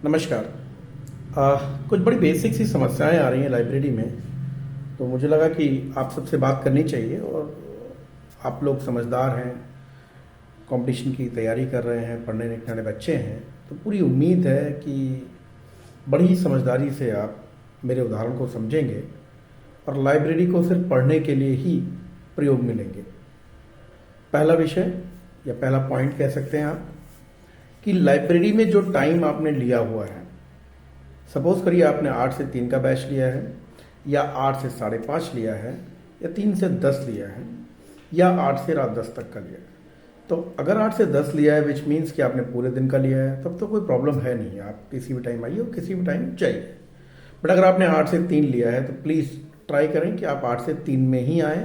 नमस्कार। कुछ बड़ी बेसिक सी समस्याएं आ रही हैं लाइब्रेरी में, तो मुझे लगा कि आप सबसे बात करनी चाहिए। और आप लोग समझदार हैं, कंपटीशन की तैयारी कर रहे हैं, पढ़ने लिखने वाले बच्चे हैं, तो पूरी उम्मीद है कि बड़ी ही समझदारी से आप मेरे उदाहरण को समझेंगे और लाइब्रेरी को सिर्फ पढ़ने के लिए ही प्रयोग में लेंगे। पहला विषय या पहला पॉइंट कह सकते हैं आप कि लाइब्रेरी में जो टाइम आपने लिया हुआ है, सपोज करिए आपने 8 से 3 का बैच लिया है, या 8 से 5:30 लिया है, या 3 से 10 लिया है, या 8 से रात 10 तक का लिया है। तो अगर 8 से 10 लिया है विच मीन्स कि आपने पूरे दिन का लिया है, तब तो कोई प्रॉब्लम है नहीं, आप किसी भी टाइम आइए और किसी भी टाइम जाइए। बट अगर आपने 8 से 3 लिया है तो प्लीज़ ट्राई करें कि आप 8 से 3 में ही आएँ।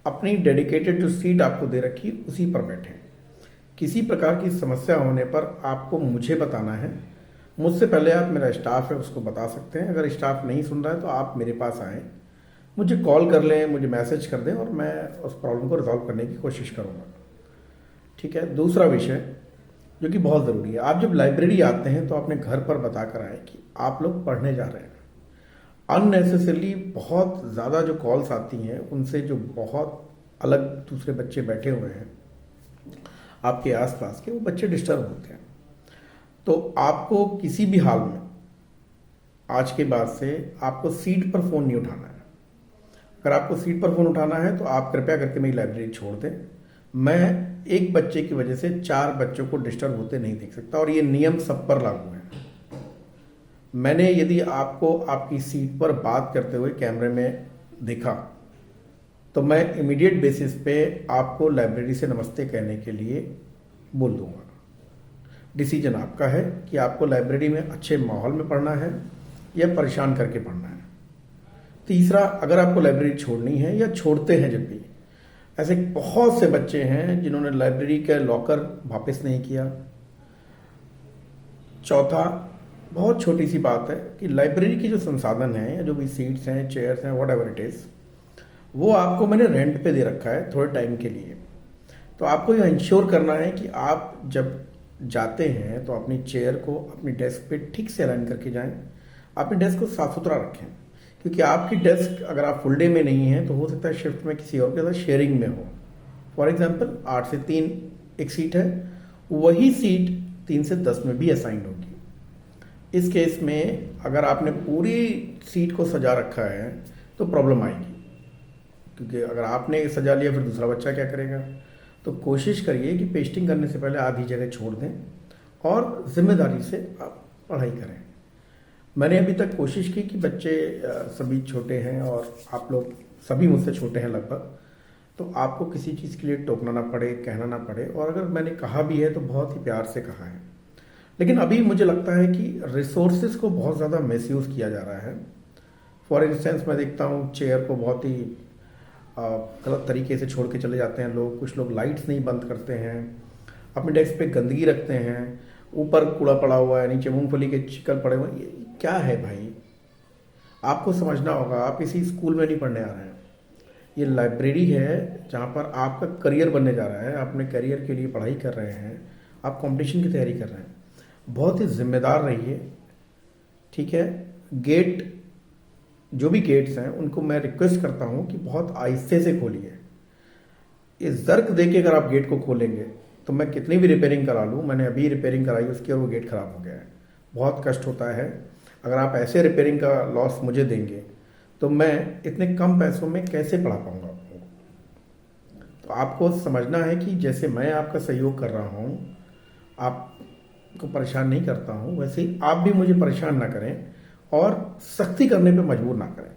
अपनी डेडिकेटेड जो सीट आपको दे रखी उसी पर बैठें। किसी प्रकार की समस्या होने पर आपको मुझे बताना है। मुझसे पहले आप मेरा स्टाफ है उसको बता सकते हैं। अगर स्टाफ नहीं सुन रहा है तो आप मेरे पास आएँ, मुझे कॉल कर लें, मुझे मैसेज कर दें और मैं उस प्रॉब्लम को रिजॉल्व करने की कोशिश करूँगा। ठीक है। दूसरा विषय जो कि बहुत ज़रूरी है, आप जब लाइब्रेरी आते हैं तो अपने घर पर बता कर आएँ कि आप लोग पढ़ने जा रहे हैं। अननेसेसरली बहुत ज़्यादा जो कॉल्स आती हैं उनसे जो बहुत अलग दूसरे बच्चे बैठे हुए हैं आपके आसपास के, वो बच्चे डिस्टर्ब होते हैं। तो आपको किसी भी हाल में आज के बाद से आपको सीट पर फ़ोन नहीं उठाना है। अगर आपको सीट पर फ़ोन उठाना है तो आप कृपया करके मेरी लाइब्रेरी छोड़ दें। मैं एक बच्चे की वजह से 4 बच्चों को डिस्टर्ब होते नहीं देख सकता, और ये नियम सब पर लागू है। मैंने यदि आपको आपकी सीट पर बात करते हुए कैमरे में देखा तो मैं इमीडिएट बेसिस पे आपको लाइब्रेरी से नमस्ते कहने के लिए बोल दूंगा। डिसीजन आपका है कि आपको लाइब्रेरी में अच्छे माहौल में पढ़ना है या परेशान करके पढ़ना है। तीसरा, अगर आपको लाइब्रेरी छोड़नी है या छोड़ते हैं जब भी, ऐसे बहुत से बच्चे हैं जिन्होंने लाइब्रेरी का लॉकर वापस नहीं किया। चौथा, बहुत छोटी सी बात है कि लाइब्रेरी की जो संसाधन है या जो भी सीट्स हैं, चेयर्स हैं, वॉट एवर इट इज़, वो आपको मैंने रेंट पे दे रखा है थोड़े टाइम के लिए। तो आपको यह इंश्योर करना है कि आप जब जाते हैं तो अपनी चेयर को अपनी डेस्क पे ठीक से अलाइन करके जाएं। अपनी डेस्क को साफ सुथरा रखें, क्योंकि आपकी डेस्क अगर आप फुल डे में नहीं है तो हो सकता है शिफ्ट में किसी और के साथ शेयरिंग में हो। फॉर एग्जाम्पल 8 से 3 एक सीट है, वही सीट 3 से 10 में भी असाइन होगी। इस केस में अगर आपने पूरी सीट को सजा रखा है तो प्रॉब्लम आएगी, क्योंकि अगर आपने सजा लिया फिर दूसरा बच्चा क्या करेगा। तो कोशिश करिए कि पेस्टिंग करने से पहले आधी जगह छोड़ दें और जिम्मेदारी से आप पढ़ाई करें। मैंने अभी तक कोशिश की कि बच्चे सभी छोटे हैं और आप लोग सभी मुझसे छोटे हैं लगभग, तो आपको किसी चीज़ के लिए टोकना ना पड़े, कहना ना पड़े, और अगर मैंने कहा भी है तो बहुत ही प्यार से कहा है। लेकिन अभी मुझे लगता है कि रिसोर्सेज को बहुत ज़्यादा मिसयूज़ किया जा रहा है। फॉर इंस्टेंस मैं देखता हूँ चेयर को बहुत ही गलत तरीके से छोड़ के चले जाते हैं लोग। कुछ लोग लाइट्स नहीं बंद करते हैं, अपने डेस्क पे गंदगी रखते हैं, ऊपर कूड़ा पड़ा हुआ है, नीचे मूंगफली के चिकन पड़े हुए हैं। ये क्या है भाई? आपको समझना होगा, आप किसी स्कूल में नहीं पढ़ने आ रहे हैं। ये लाइब्रेरी है जहाँ पर आपका करियर बनने जा रहा है, आप अपने करियर के लिए पढ़ाई कर रहे हैं, आप कंपटीशन की तैयारी कर रहे हैं। बहुत ही जिम्मेदार रहिए, ठीक है। गेट, जो भी गेट्स हैं उनको मैं रिक्वेस्ट करता हूं कि बहुत आहिस्ते से खोलिए। इस जर्क देके अगर आप गेट को खोलेंगे तो मैं कितनी भी रिपेयरिंग करा लूँ, मैंने अभी रिपेयरिंग कराई उसकी और वो गेट खराब हो गया है, बहुत कष्ट होता है। अगर आप ऐसे रिपेयरिंग का लॉस मुझे देंगे तो मैं इतने कम पैसों में कैसे पढ़ा पाऊंगा आपको। तो आपको समझना है कि जैसे मैं आपका सहयोग कर रहा हूँ, आपको परेशान नहीं करता हूँ, वैसे ही आप भी मुझे परेशान ना करें और सख्ती करने पे मजबूर ना करें।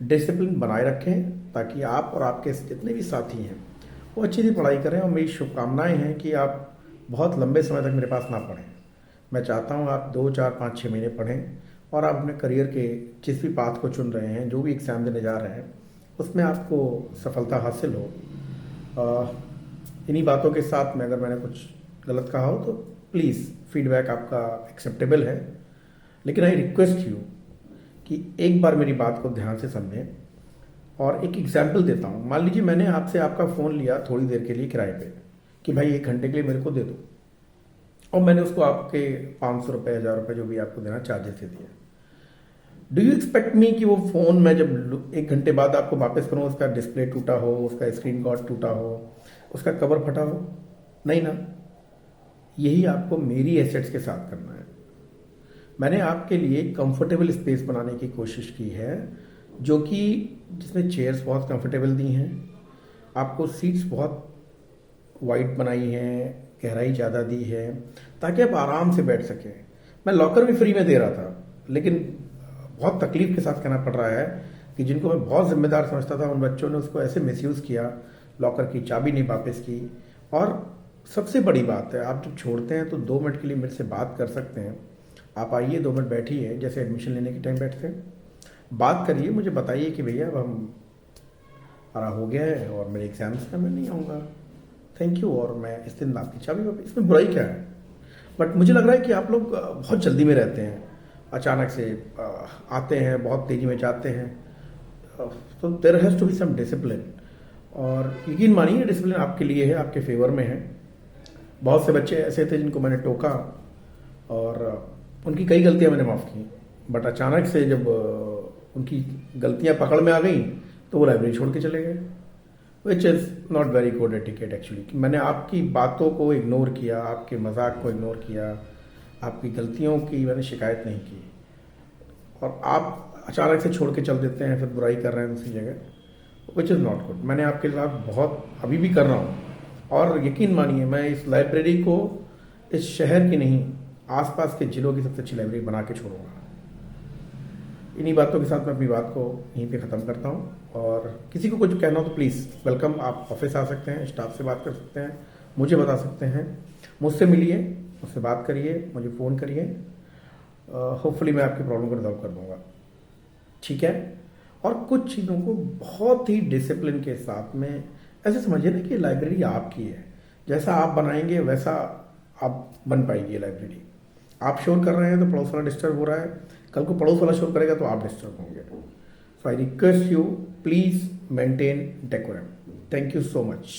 डिसिप्लिन बनाए रखें ताकि आप और आपके जितने भी साथी हैं वो अच्छी सी पढ़ाई करें। और मेरी शुभकामनाएं हैं कि आप बहुत लंबे समय तक मेरे पास ना पढ़ें। मैं चाहता हूं आप 2, 4, 5, 6 महीने पढ़ें और आप अपने करियर के जिस भी पाथ को चुन रहे हैं, जो भी एग्ज़ाम देने जा रहे हैं, उसमें आपको सफलता हासिल हो। इन्हीं बातों के साथ में अगर मैंने कुछ गलत कहा हो तो प्लीज़ फीडबैक आपका एक्सेप्टेबल है, लेकिन आई रिक्वेस्ट यू कि एक बार मेरी बात को ध्यान से समझें। और एक एग्जाम्पल देता हूँ। मान लीजिए मैंने आपसे आपका फ़ोन लिया थोड़ी देर के लिए किराए पे कि भाई 1 घंटे के लिए मेरे को दे दो, और मैंने उसको आपके 500 रुपये 1000 रुपये जो भी आपको देना चार्जेस से दिए। डू यू एक्सपेक्ट मी कि वो फ़ोन मैं जब 1 घंटे बाद आपको वापस करूँ उसका डिस्प्ले टूटा हो, उसका स्क्रीन गार्ड टूटा हो, उसका कवर फटा हो? नहीं ना। यही आपको मेरी एसेट्स के साथ करना है। मैंने आपके लिए कंफर्टेबल स्पेस बनाने की कोशिश की है, जो कि जिसमें चेयर्स बहुत कंफर्टेबल दी हैं, आपको सीट्स बहुत वाइड बनाई हैं, गहराई ज़्यादा दी है ताकि आप आराम से बैठ सकें। मैं लॉकर भी फ्री में दे रहा था, लेकिन बहुत तकलीफ के साथ कहना पड़ रहा है कि जिनको मैं बहुत जिम्मेदार समझता था उन बच्चों ने उसको ऐसे मिसयूज़ किया, लॉकर की चाबी नहीं वापस की। और सबसे बड़ी बात है, आप जब छोड़ते हैं तो 2 मिनट के लिए मेरे से बात कर सकते हैं। आप आइए, 2 मिनट बैठिए, जैसे एडमिशन लेने के टाइम बैठते हैं, बात करिए, मुझे बताइए कि भैया अब हमारा हो गया है और मेरे एग्जाम्स में मैं नहीं आऊँगा, थैंक यू, और मैं इस दिन आपकी चाबी वापस। इसमें बुराई क्या है? बट मुझे लग रहा है कि आप लोग बहुत जल्दी में रहते हैं, अचानक से आते हैं, बहुत तेज़ी में जाते हैं। तो there has to be some discipline. और यकीन मानिए डिसिप्लिन आपके लिए है, आपके फेवर में है। बहुत से बच्चे ऐसे थे जिनको मैंने टोका और उनकी कई गलतियां मैंने माफ़ की, बट अचानक से जब उनकी गलतियां पकड़ में आ गई तो वो लाइब्रेरी छोड़ के चले गए, which is not very good etiquette actually. मैंने आपकी बातों को इग्नोर किया, आपके मजाक को इग्नोर किया, आपकी गलतियों की मैंने शिकायत नहीं की, और आप अचानक से छोड़ के चल देते हैं, फिर बुराई कर रहे हैं दूसरी जगह, विच इज़ नॉट गुड। मैंने आपके साथ बहुत अभी भी कर रहा हूँ, और यकीन मानिए मैं इस लाइब्रेरी को इस शहर की नहीं, आसपास के जिलों की सबसे अच्छी लाइब्रेरी बना के छोड़ूंगा। इन्हीं बातों के साथ मैं अपनी बात को यहीं पे ख़त्म करता हूँ, और किसी को कुछ कहना हो तो प्लीज़ वेलकम, आप ऑफिस आ सकते हैं, स्टाफ से बात कर सकते हैं, मुझे बता सकते हैं, मुझसे मिलिए, मुझसे बात करिए, मुझे फ़ोन करिए, होपफुली मैं आपकी प्रॉब्लम को रिजॉल्व कर दूँगा, ठीक है। और कुछ चीज़ों को बहुत ही डिसिप्लिन के साथ में ऐसे समझिए ना कि लाइब्रेरी आपकी है, जैसा आप बनाएंगे वैसा आप बन पाएगी ये लाइब्रेरी। आप शोर कर रहे हैं तो पड़ोस वाला डिस्टर्ब हो रहा है, कल को पड़ोस वाला शोर करेगा तो आप डिस्टर्ब होंगे। So I request you, please maintain decorum. Thank you so much.